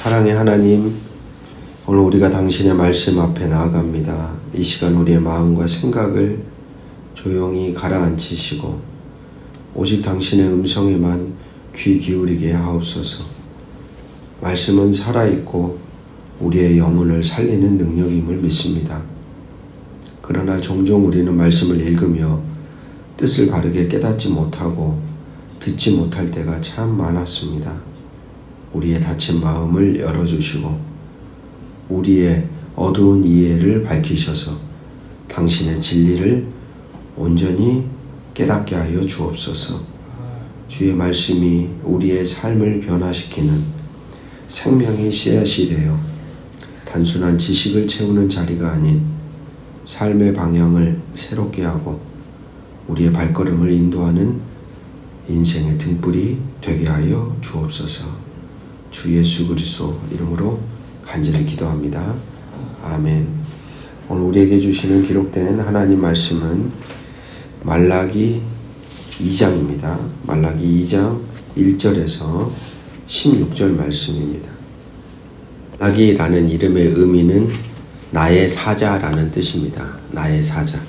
사랑의 하나님, 오늘 우리가 당신의 말씀 앞에 나아갑니다. 이 시간 우리의 마음과 생각을 조용히 가라앉히시고 오직 당신의 음성에만 귀 기울이게 하옵소서. 말씀은 살아있고 우리의 영혼을 살리는 능력임을 믿습니다. 그러나 종종 우리는 말씀을 읽으며 뜻을 바르게 깨닫지 못하고 듣지 못할 때가 참 많았습니다. 우리의 닫힌 마음을 열어주시고 우리의 어두운 이해를 밝히셔서 당신의 진리를 온전히 깨닫게 하여 주옵소서. 주의 말씀이 우리의 삶을 변화시키는 생명의 씨앗이 되어 단순한 지식을 채우는 자리가 아닌 삶의 방향을 새롭게 하고 우리의 발걸음을 인도하는 인생의 등불이 되게 하여 주옵소서. 주 예수 그리스도 이름으로 간절히 기도합니다. 아멘. 오늘 우리에게 주시는 기록된 하나님 말씀은 말라기 2장입니다. 말라기 2장 1절에서 16절 말씀입니다. 말라기라는 이름의 의미는 나의 사자라는 뜻입니다. 나의 사자.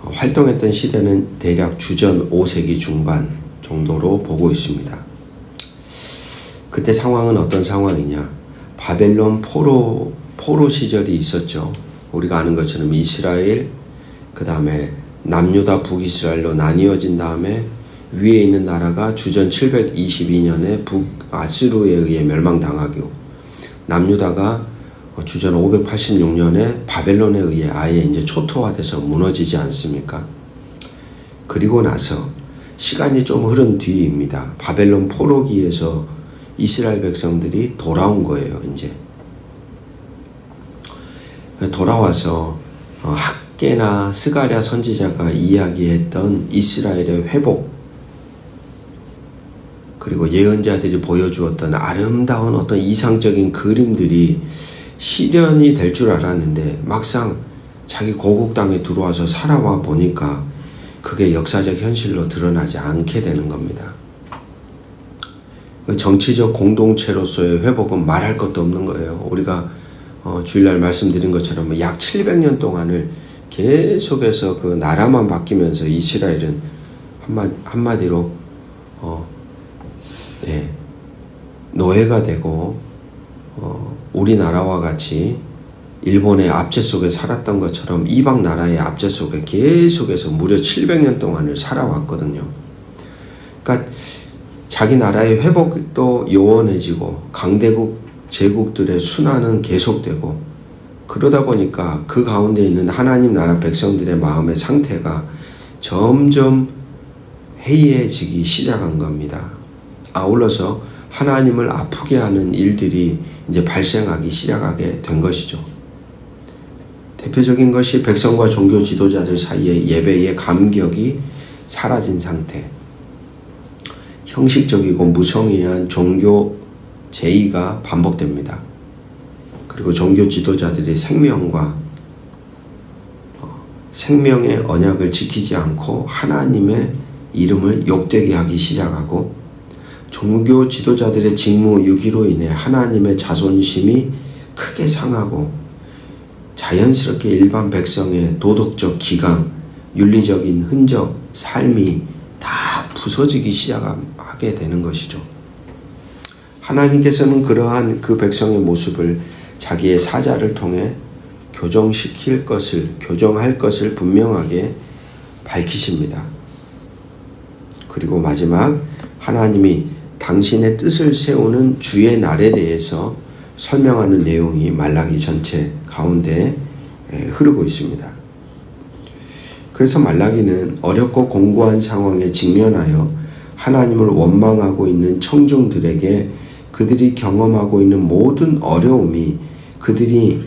활동했던 시대는 대략 주전 5세기 중반 정도로 보고 있습니다. 그때 상황은 어떤 상황이냐? 바벨론 포로 시절이 있었죠. 우리가 아는 것처럼 이스라엘, 그 다음에 남유다 북이스라엘로 나뉘어진 다음에 위에 있는 나라가 주전 722년에 북아수르에 의해 멸망당하고 남유다가 주전 586년에 바벨론에 의해 아예 이제 초토화돼서 무너지지 않습니까? 그리고 나서 시간이 좀 흐른 뒤입니다. 바벨론 포로기에서 이스라엘 백성들이 돌아온 거예요. 이제 돌아와서 학개나 스가랴 선지자가 이야기했던 이스라엘의 회복, 그리고 예언자들이 보여주었던 아름다운 어떤 이상적인 그림들이 실현이 될 줄 알았는데 막상 자기 고국 땅에 들어와서 살아와 보니까 그게 역사적 현실로 드러나지 않게 되는 겁니다. 정치적 공동체로서의 회복은 말할 것도 없는 거예요. 우리가 주일날 말씀드린 것처럼 약 700년 동안을 계속해서 그 나라만 바뀌면서 이스라엘은 한마디로 노예가 되고 우리나라와 같이 일본의 압제 속에 살았던 것처럼 이방 나라의 압제 속에 계속해서 무려 700년 동안을 살아왔거든요. 그러니까 자기 나라의 회복도 요원해지고 강대국 제국들의 순환은 계속되고 그러다 보니까 그 가운데 있는 하나님 나라 백성들의 마음의 상태가 점점 해이해지기 시작한 겁니다. 아울러서 하나님을 아프게 하는 일들이 이제 발생하기 시작하게 된 것이죠. 대표적인 것이 백성과 종교 지도자들 사이에 예배의 감격이 사라진 상태, 형식적이고 무성의한 종교 제의가 반복됩니다. 그리고 종교 지도자들이 생명의 언약을 지키지 않고 하나님의 이름을 욕되게 하기 시작하고 종교 지도자들의 직무유기로 인해 하나님의 자존심이 크게 상하고 자연스럽게 일반 백성의 도덕적 기강, 윤리적인 흔적, 삶이 다 부서지기 시작하게 되는 것이죠. 하나님께서는 그러한 그 백성의 모습을 자기의 사자를 통해 교정할 것을 분명하게 밝히십니다. 그리고 마지막 하나님이 당신의 뜻을 세우는 주의 날에 대해서 설명하는 내용이 말라기 전체 가운데 흐르고 있습니다. 그래서 말라기는 어렵고 공고한 상황에 직면하여 하나님을 원망하고 있는 청중들에게 그들이 경험하고 있는 모든 어려움이 그들이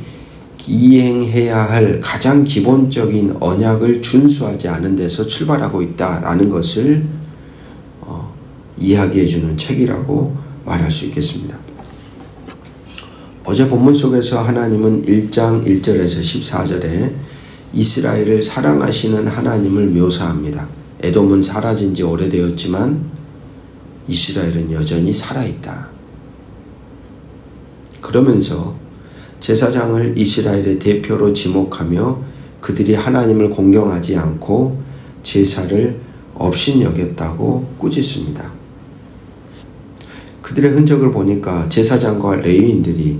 이행해야 할 가장 기본적인 언약을 준수하지 않은 데서 출발하고 있다라는 것을 이야기해주는 책이라고 말할 수 있겠습니다. 어제 본문 속에서 하나님은 1장 1절에서 14절에 이스라엘을 사랑하시는 하나님을 묘사합니다. 에돔은 사라진 지 오래되었지만 이스라엘은 여전히 살아있다. 그러면서 제사장을 이스라엘의 대표로 지목하며 그들이 하나님을 공경하지 않고 제사를 업신여겼다고 꾸짖습니다. 그들의 흔적을 보니까 제사장과 레위인들이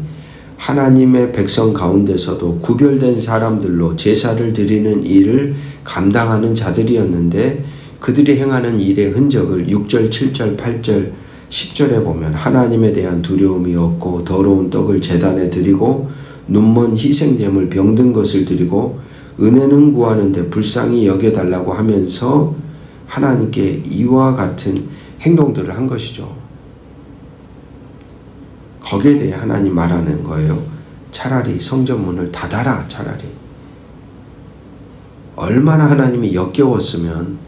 하나님의 백성 가운데서도 구별된 사람들로 제사를 드리는 일을 감당하는 자들이었는데, 그들이 행하는 일의 흔적을 6절, 7절, 8절, 10절에 보면 하나님에 대한 두려움이 없고 더러운 떡을 제단에 드리고 눈먼 희생제물 병든 것을 드리고 은혜는 구하는데 불쌍히 여겨달라고 하면서 하나님께 이와 같은 행동들을 한 것이죠. 거기에 대해 하나님 말하는 거예요. 차라리 성전문을 닫아라. 차라리. 얼마나 하나님이 역겨웠으면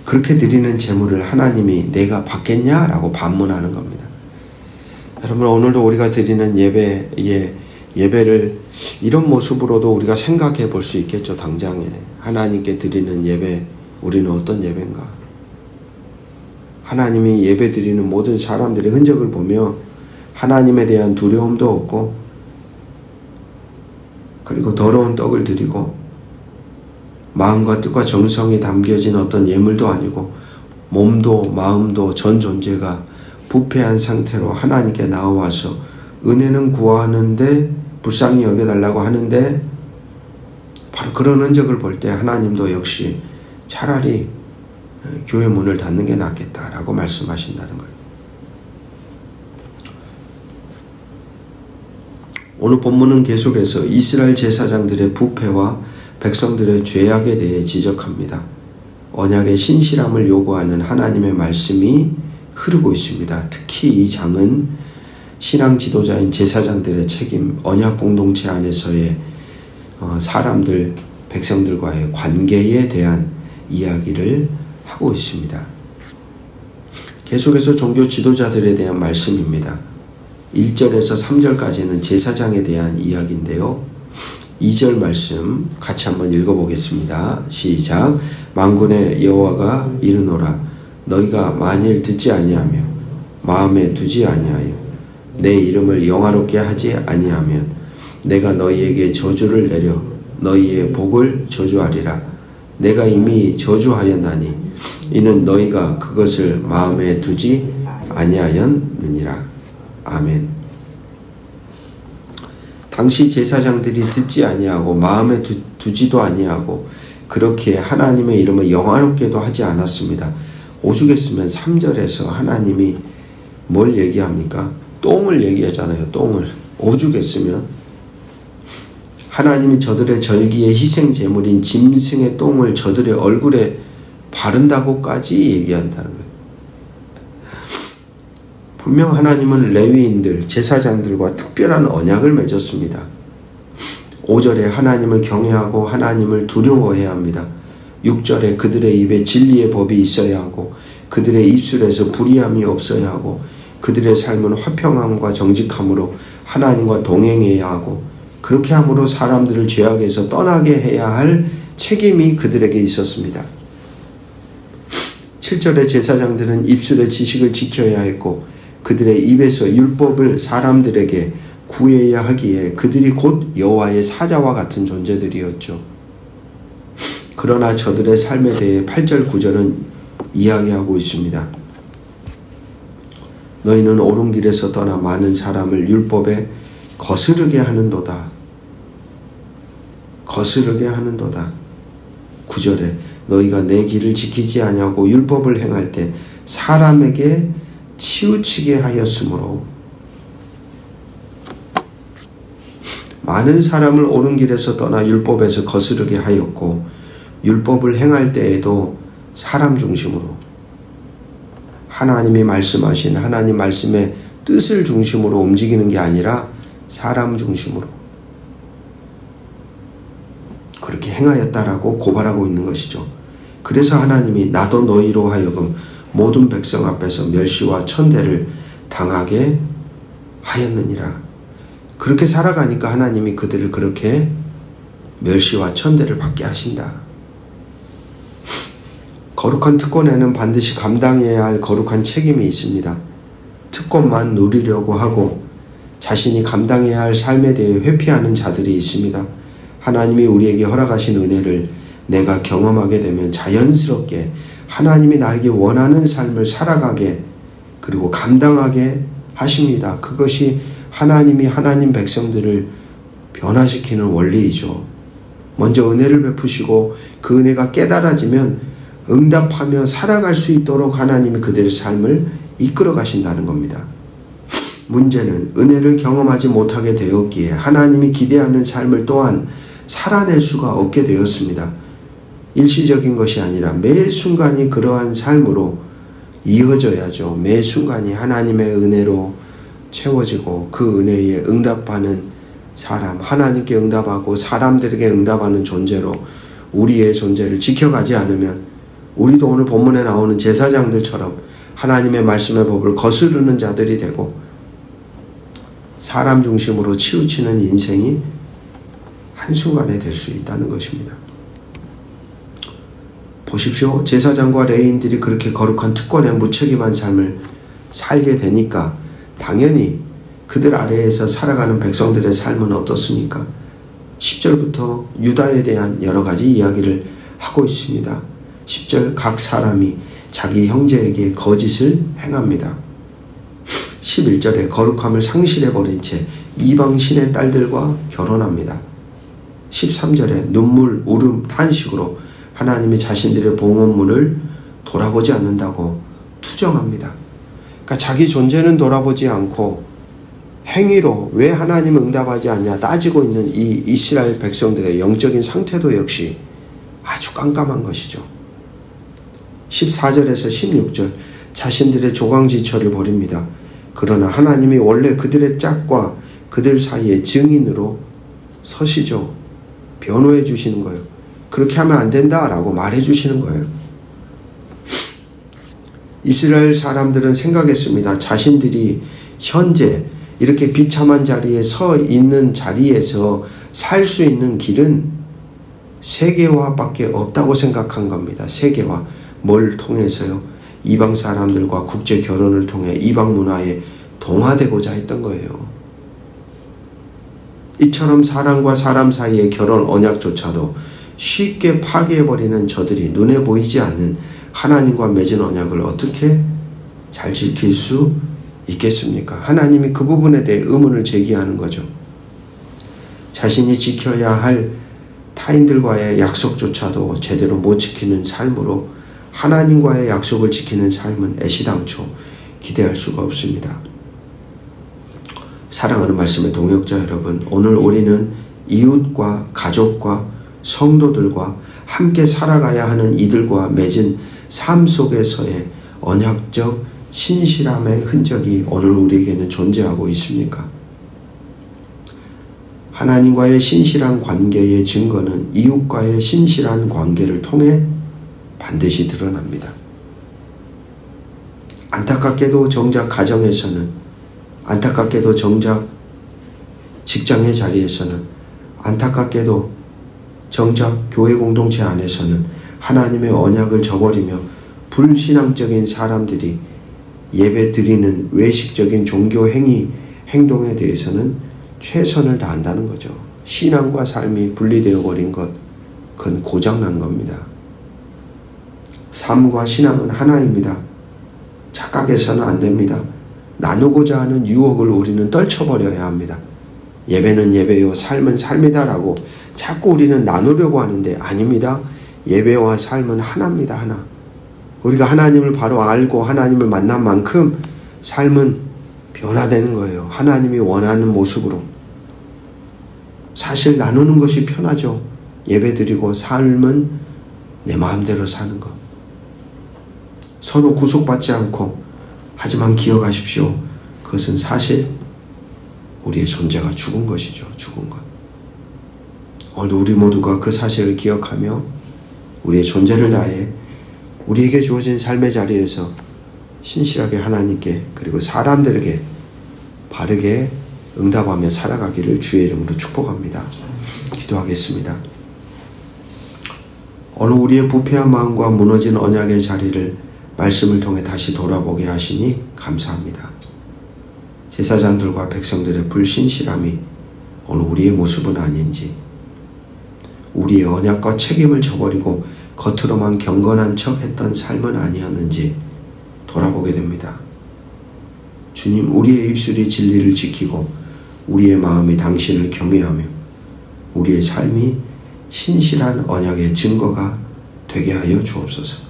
그렇게 드리는 제물을 하나님이 내가 받겠냐라고 반문하는 겁니다. 여러분, 오늘도 우리가 드리는 예배를 이런 모습으로도 우리가 생각해 볼 수 있겠죠. 당장에 하나님께 드리는 예배, 우리는 어떤 예배인가? 하나님이 예배 드리는 모든 사람들의 흔적을 보며 하나님에 대한 두려움도 없고, 그리고 더러운 떡을 드리고 마음과 뜻과 정성이 담겨진 어떤 예물도 아니고 몸도 마음도 전 존재가 부패한 상태로 하나님께 나와서 은혜는 구하는데 불쌍히 여겨달라고 하는데, 바로 그런 흔적을 볼 때 하나님도 역시 차라리 교회 문을 닫는 게 낫겠다라고 말씀하신다는 거예요. 오늘 본문은 계속해서 이스라엘 제사장들의 부패와 백성들의 죄악에 대해 지적합니다. 언약의 신실함을 요구하는 하나님의 말씀이 흐르고 있습니다. 특히 이 장은 신앙 지도자인 제사장들의 책임, 언약 공동체 안에서의 사람들, 백성들과의 관계에 대한 이야기를 하고 있습니다. 계속해서 종교 지도자들에 대한 말씀입니다. 1절에서 3절까지는 제사장에 대한 이야기인데요. 2절 말씀 같이 한번 읽어보겠습니다. 시작. 만군의 여호와가 이르노라. 너희가 만일 듣지 아니하며 마음에 두지 아니하여 내 이름을 영화롭게 하지 아니하면 내가 너희에게 저주를 내려 너희의 복을 저주하리라. 내가 이미 저주하였나니 이는 너희가 그것을 마음에 두지 아니하였느니라. 아멘. 당시 제사장들이 듣지 아니하고 마음에 두지도 아니하고 그렇게 하나님의 이름을 영화롭게도 하지 않았습니다. 오죽했으면 3절에서 하나님이 뭘 얘기합니까? 똥을 얘기하잖아요. 똥을. 오죽했으면 하나님이 저들의 절기의 희생 제물인 짐승의 똥을 저들의 얼굴에 바른다고까지 얘기한다는 거예요. 분명 하나님은 레위인들, 제사장들과 특별한 언약을 맺었습니다. 5절에 하나님을 경외하고 하나님을 두려워해야 합니다. 6절에 그들의 입에 진리의 법이 있어야 하고 그들의 입술에서 불의함이 없어야 하고 그들의 삶은 화평함과 정직함으로 하나님과 동행해야 하고 그렇게 함으로 사람들을 죄악에서 떠나게 해야 할 책임이 그들에게 있었습니다. 7절에 제사장들은 입술의 지식을 지켜야 했고 그들의 입에서 율법을 사람들에게 구해야 하기에 그들이 곧 여호와의 사자와 같은 존재들이었죠. 그러나 저들의 삶에 대해 8절 9절은 이야기하고 있습니다. 너희는 옳은 길에서 떠나 많은 사람을 율법에 거스르게 하는도다. 거스르게 하는도다. 9절에 너희가 내 길을 지키지 아니하고 율법을 행할 때 사람에게 치우치게 하였으므로 많은 사람을 옳은 길에서 떠나 율법에서 거스르게 하였고 율법을 행할 때에도 사람 중심으로 하나님이 말씀하신 하나님 말씀의 뜻을 중심으로 움직이는 게 아니라 사람 중심으로 그렇게 행하였다라고 고발하고 있는 것이죠. 그래서 하나님이 나도 너희로 하여금 모든 백성 앞에서 멸시와 천대를 당하게 하였느니라. 그렇게 살아가니까 하나님이 그들을 그렇게 멸시와 천대를 받게 하신다. 거룩한 특권에는 반드시 감당해야 할 거룩한 책임이 있습니다. 특권만 누리려고 하고 자신이 감당해야 할 삶에 대해 회피하는 자들이 있습니다. 하나님이 우리에게 허락하신 은혜를 내가 경험하게 되면 자연스럽게 하나님이 나에게 원하는 삶을 살아가게 그리고 감당하게 하십니다. 그것이 하나님이 하나님 백성들을 변화시키는 원리이죠. 먼저 은혜를 베푸시고 그 은혜가 깨달아지면 응답하며 살아갈 수 있도록 하나님이 그들의 삶을 이끌어 가신다는 겁니다. 문제는 은혜를 경험하지 못하게 되었기에 하나님이 기대하는 삶을 또한 살아낼 수가 없게 되었습니다. 일시적인 것이 아니라 매 순간이 그러한 삶으로 이어져야죠. 매 순간이 하나님의 은혜로 채워지고 그 은혜에 응답하는 사람, 하나님께 응답하고 사람들에게 응답하는 존재로 우리의 존재를 지켜가지 않으면 우리도 오늘 본문에 나오는 제사장들처럼 하나님의 말씀의 법을 거스르는 자들이 되고 사람 중심으로 치우치는 인생이 한순간에 될 수 있다는 것입니다. 보십시오. 제사장과 레위인들이 그렇게 거룩한 특권에 무책임한 삶을 살게 되니까 당연히 그들 아래에서 살아가는 백성들의 삶은 어떻습니까? 10절부터 유다에 대한 여러 가지 이야기를 하고 있습니다. 10절 각 사람이 자기 형제에게 거짓을 행합니다. 11절에 거룩함을 상실해버린 채 이방 신의 딸들과 결혼합니다. 13절에 눈물, 울음, 탄식으로 하나님이 자신들의 봉헌물을 돌아보지 않는다고 투정합니다. 그러니까 자기 존재는 돌아보지 않고 행위로 왜 하나님은 응답하지 않냐 따지고 있는 이 이스라엘 백성들의 영적인 상태도 역시 아주 깜깜한 것이죠. 14절에서 16절 자신들의 조강지처를 벌입니다. 그러나 하나님이 원래 그들의 짝과 그들 사이의 증인으로 서시죠. 변호해 주시는 거예요. 그렇게 하면 안 된다라고 말해 주시는 거예요. 이스라엘 사람들은 생각했습니다. 자신들이 현재 이렇게 비참한 자리에 서 있는 자리에서 살 수 있는 길은 세계화밖에 없다고 생각한 겁니다. 세계화. 뭘 통해서요? 이방 사람들과 국제 결혼을 통해 이방 문화에 동화되고자 했던 거예요. 이처럼 사람과 사람 사이의 결혼 언약조차도 쉽게 파괴해버리는 저들이 눈에 보이지 않는 하나님과 맺은 언약을 어떻게 잘 지킬 수 있겠습니까? 하나님이 그 부분에 대해 의문을 제기하는 거죠. 자신이 지켜야 할 타인들과의 약속조차도 제대로 못 지키는 삶으로 하나님과의 약속을 지키는 삶은 애시당초 기대할 수가 없습니다. 사랑하는 말씀의 동역자 여러분, 오늘 우리는 이웃과 가족과 성도들과 함께 살아가야 하는 이들과 맺은 삶 속에서의 언약적 신실함의 흔적이 오늘 우리에게는 존재하고 있습니까? 하나님과의 신실한 관계의 증거는 이웃과의 신실한 관계를 통해 반드시 드러납니다. 안타깝게도 정작 가정에서는, 안타깝게도 정작 직장의 자리에서는, 안타깝게도 정작 교회 공동체 안에서는 하나님의 언약을 저버리며 불신앙적인 사람들이 예배 드리는 외식적인 종교 행위, 행동에 대해서는 최선을 다한다는 거죠. 신앙과 삶이 분리되어 버린 것, 그건 고장난 겁니다. 삶과 신앙은 하나입니다. 착각해서는 안 됩니다. 나누고자 하는 유혹을 우리는 떨쳐버려야 합니다. 예배는 예배요, 삶은 삶이다라고 자꾸 우리는 나누려고 하는데 아닙니다. 예배와 삶은 하나입니다. 하나. 우리가 하나님을 바로 알고 하나님을 만난 만큼 삶은 변화되는 거예요. 하나님이 원하는 모습으로. 사실 나누는 것이 편하죠. 예배드리고 삶은 내 마음대로 사는 것. 서로 구속받지 않고, 하지만 기억하십시오. 그것은 사실 우리의 존재가 죽은 것이죠. 죽은 것. 오늘 우리 모두가 그 사실을 기억하며 우리의 존재를 다해 우리에게 주어진 삶의 자리에서 신실하게 하나님께 그리고 사람들에게 바르게 응답하며 살아가기를 주의 이름으로 축복합니다. 기도하겠습니다. 오늘 우리의 부패한 마음과 무너진 언약의 자리를 말씀을 통해 다시 돌아보게 하시니 감사합니다. 제사장들과 백성들의 불신실함이 오늘 우리의 모습은 아닌지, 우리의 언약과 책임을 저버리고 겉으로만 경건한 척 했던 삶은 아니었는지 돌아보게 됩니다. 주님, 우리의 입술이 진리를 지키고 우리의 마음이 당신을 경외하며 우리의 삶이 신실한 언약의 증거가 되게 하여 주옵소서.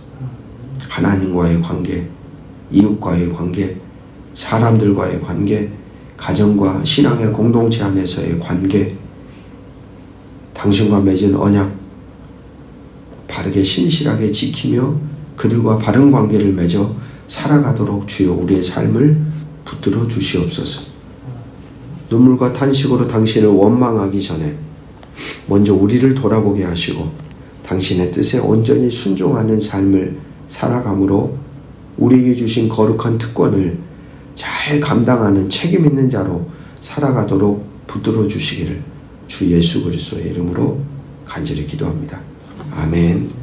하나님과의 관계, 이웃과의 관계, 사람들과의 관계, 가정과 신앙의 공동체 안에서의 관계, 당신과 맺은 언약 바르게 신실하게 지키며 그들과 바른 관계를 맺어 살아가도록 주여 우리의 삶을 붙들어 주시옵소서. 눈물과 탄식으로 당신을 원망하기 전에 먼저 우리를 돌아보게 하시고 당신의 뜻에 온전히 순종하는 삶을 살아감으로 우리에게 주신 거룩한 특권을 잘 감당하는 책임 있는 자로 살아가도록 붙들어 주시기를 주 예수 그리스도의 이름으로 간절히 기도합니다. 아멘.